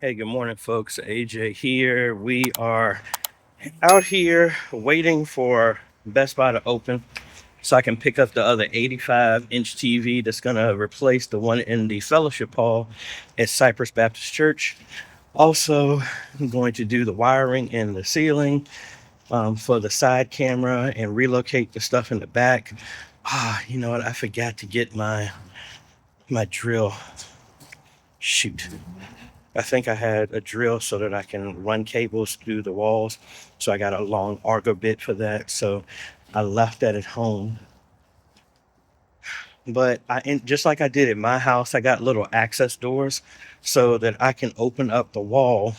Hey, good morning, folks. AJ here. We are out here waiting for Best Buy to open so I can pick up the other 85-inch TV that's going to replace the one in the fellowship hall at Cypress Baptist Church. Also, I'm going to do the wiring in the ceiling for the side camera and relocate the stuff in the back. You know what? I forgot to get my drill. Shoot. I think I had a drill so that I can run cables through the walls. So I got a long Argo bit for that. So I left that at home. But just like I did at my house, I got little access doors so that I can open up the wall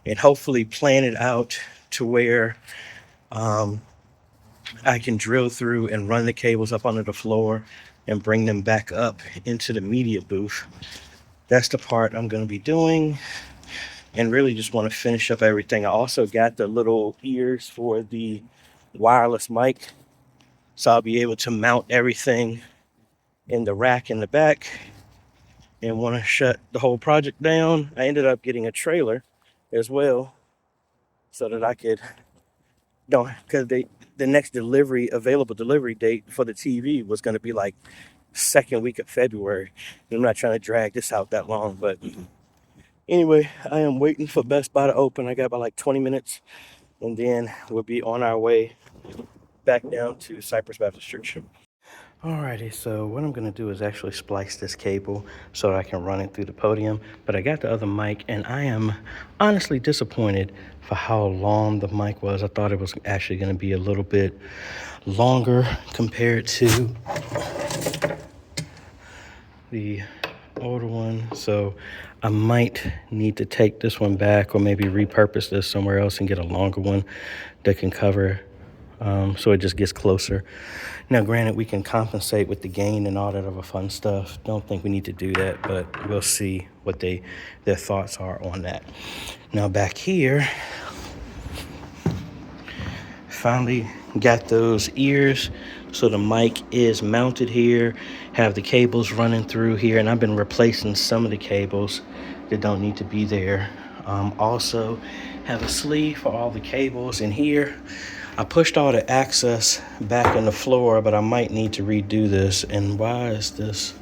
and hopefully plan it out to where I can drill through and run the cables up onto the floor and bring them back up into the media booth. That's the part I'm going to be doing. And really just want to finish up everything. I also got the little ears for the wireless mic, so I'll be able to mount everything in the rack in the back. And want to shut the whole project down. I ended up getting a trailer as well so that I could because the next available delivery date for the TV was going to be like second week of February. And I'm not trying to drag this out that long, but anyway, I am waiting for Best Buy to open. I got about like 20 minutes, and then we'll be on our way back down to Cypress Baptist Church. Alrighty, so what I'm going to do is actually splice this cable so that I can run it through the podium. But I got the other mic, and I am honestly disappointed for how long the mic was. I thought it was actually going to be a little bit longer compared to the older one. So I might need to take this one back or maybe repurpose this somewhere else and get a longer one that can cover so it just gets closer. Now, granted, we can compensate with the gain and all that other fun stuff. Don't think we need to do that, but we'll see what their thoughts are on that. Now, back here, finally got those ears. So the mic is mounted here, have the cables running through here, and I've been replacing some of the cables that don't need to be there. Also have a sleeve for all the cables in here. I pushed all the access back in the floor, but I might need to redo this. And why is this?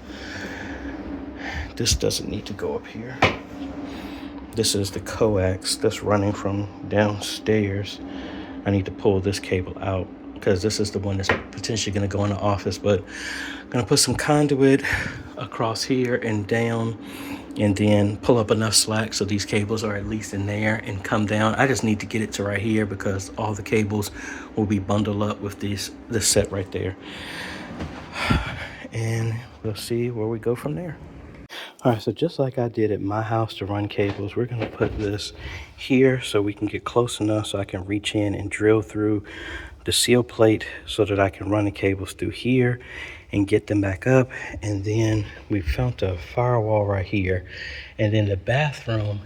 This doesn't need to go up here. This is the coax that's running from downstairs. I need to pull this cable out because this is the one that's potentially going to go in the office. But I'm going to put some conduit across here and down, and then pull up enough slack so these cables are at least in there and come down. I just need to get it to right here because all the cables will be bundled up with this set right there. And we'll see where we go from there. All right, so just like I did at my house to run cables, we're going to put this here so we can get close enough so I can reach in and drill through the seal plate so that I can run the cables through here and get them back up. And then we found a firewall right here, and then the bathroom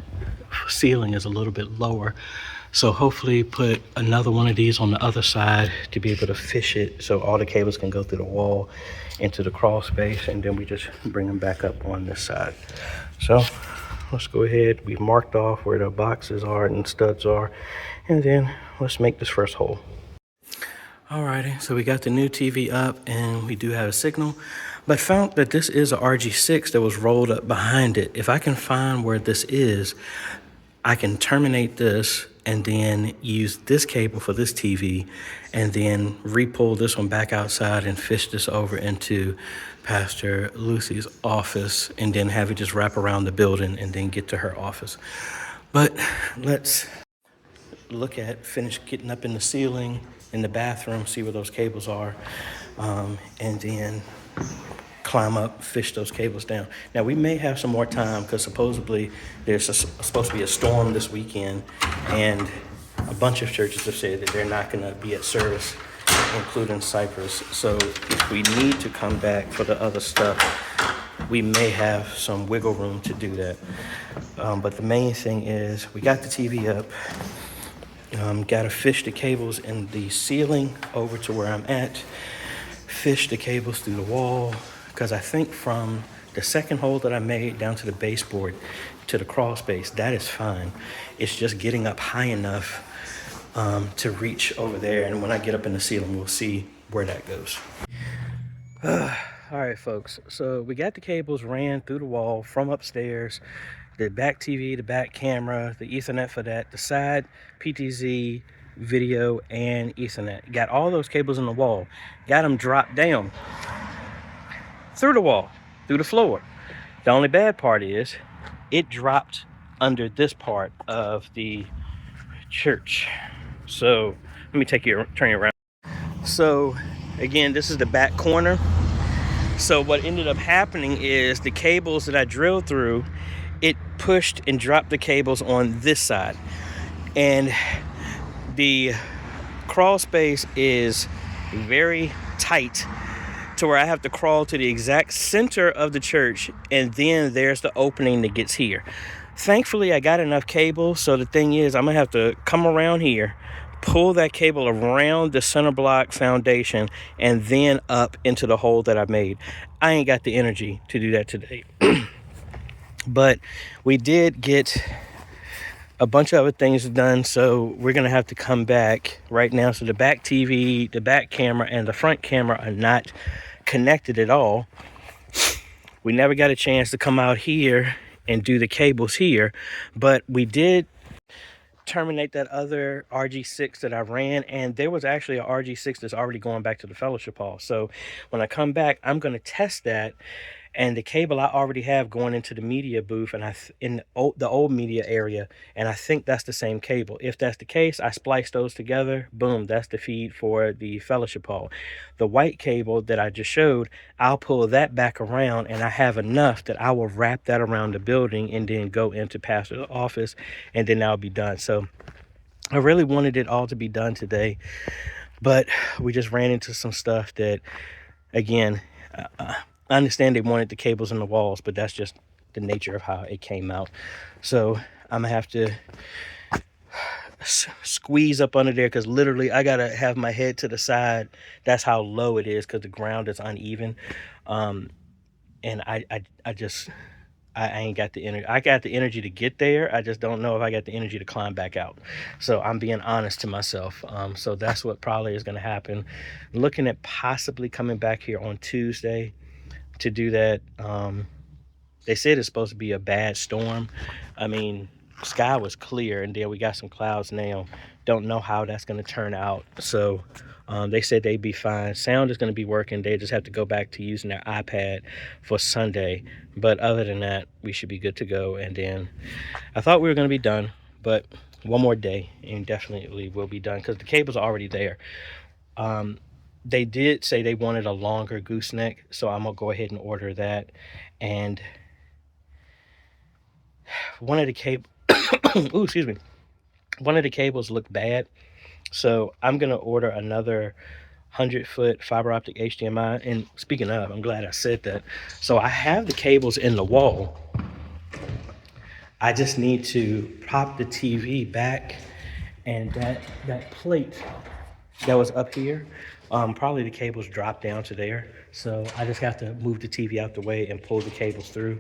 ceiling is a little bit lower, so hopefully put another one of these on the other side to be able to fish it so all the cables can go through the wall into the crawl space, and then we just bring them back up on this side. So let's go ahead. We've marked off where the boxes are and studs are, and then let's make this first hole. Alrighty, so we got the new TV up and we do have a signal, but found that this is a RG6 that was rolled up behind it. If I can find where this is, I can terminate this and then use this cable for this TV and then re-pull this one back outside and fish this over into Pastor Lucy's office and then have it just wrap around the building and then get to her office. But let's look at finish getting up in the ceiling in the bathroom, see where those cables are, and then climb up, fish those cables down. Now, we may have some more time because supposedly there's supposed to be a storm this weekend, and a bunch of churches have said that they're not going to be at service, including Cypress. So if we need to come back for the other stuff, we may have some wiggle room to do that. But the main thing is we got the TV up. Got to fish the cables in the ceiling over to where I'm at, fish the cables through the wall, because I think from the second hole that I made down to the baseboard, to the crawl space, that is fine. It's just getting up high enough to reach over there. And when I get up in the ceiling, we'll see where that goes. All right, folks. So we got the cables ran through the wall from upstairs, the back TV, the back camera, the Ethernet for that, the side PTZ, video, and Ethernet. Got all those cables in the wall. Got them dropped down through the wall, through the floor. The only bad part is it dropped under this part of the church. So let me turn you around. So again, this is the back corner. So what ended up happening is the cables that I drilled through, it pushed and dropped the cables on this side. And the crawl space is very tight to where I have to crawl to the exact center of the church, and then there's the opening that gets here. Thankfully, I got enough cable, so the thing is, I'm gonna have to come around here, pull that cable around the center block foundation, and then up into the hole that I made. I ain't got the energy to do that today. But we did get a bunch of other things done, so we're gonna have to come back right now. So the back TV, the back camera, and the front camera are not connected at all. We never got a chance to come out here and do the cables here, but we did terminate that other RG6 that I ran, and there was actually a RG6 that's already going back to the fellowship hall. So when I come back, I'm going to test that, and the cable I already have going into the media booth and in the old media area, and I think that's the same cable. If that's the case, I splice those together, boom, that's the feed for the fellowship hall. The white cable that I just showed, I'll pull that back around, and I have enough that I will wrap that around the building and then go into pastor's office, and then I'll be done. So I really wanted it all to be done today, but we just ran into some stuff that, again, I understand they wanted the cables in the walls, but that's just the nature of how it came out. So I'm gonna have to squeeze up under there, because literally I gotta have my head to the side. That's how low it is, because the ground is uneven. And I ain't got the energy. I got the energy to get there. I just don't know if I got the energy to climb back out. So I'm being honest to myself. So that's what probably is gonna happen. Looking at possibly coming back here on Tuesday to do that. They said it's supposed to be a bad storm. I mean, sky was clear, and then we got some clouds now. Don't know how that's going to turn out. So they said they'd be fine. Sound is going to be working. They just have to go back to using their iPad for Sunday. But other than that, we should be good to go. And then I thought we were going to be done, but one more day and definitely will be done, because the cable's are already there. They did say they wanted a longer gooseneck, so I'm gonna go ahead and order that. And one of the one of the cables looked bad, so I'm gonna order another 100-foot fiber optic HDMI. And speaking of, I'm glad I said that. So I have the cables in the wall. I just need to prop the TV back, and that plate that was up here, probably the cables drop down to there. So I just have to move the TV out the way and pull the cables through.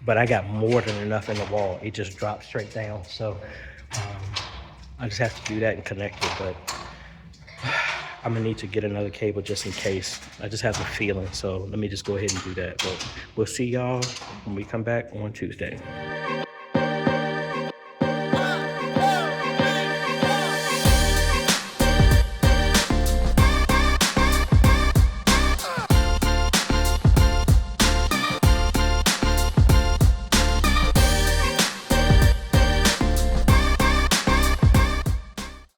But I got more than enough in the wall. It just dropped straight down. So I just have to do that and connect it. But I'm gonna need to get another cable just in case. I just have a feeling. So let me just go ahead and do that. But we'll see y'all when we come back on Tuesday.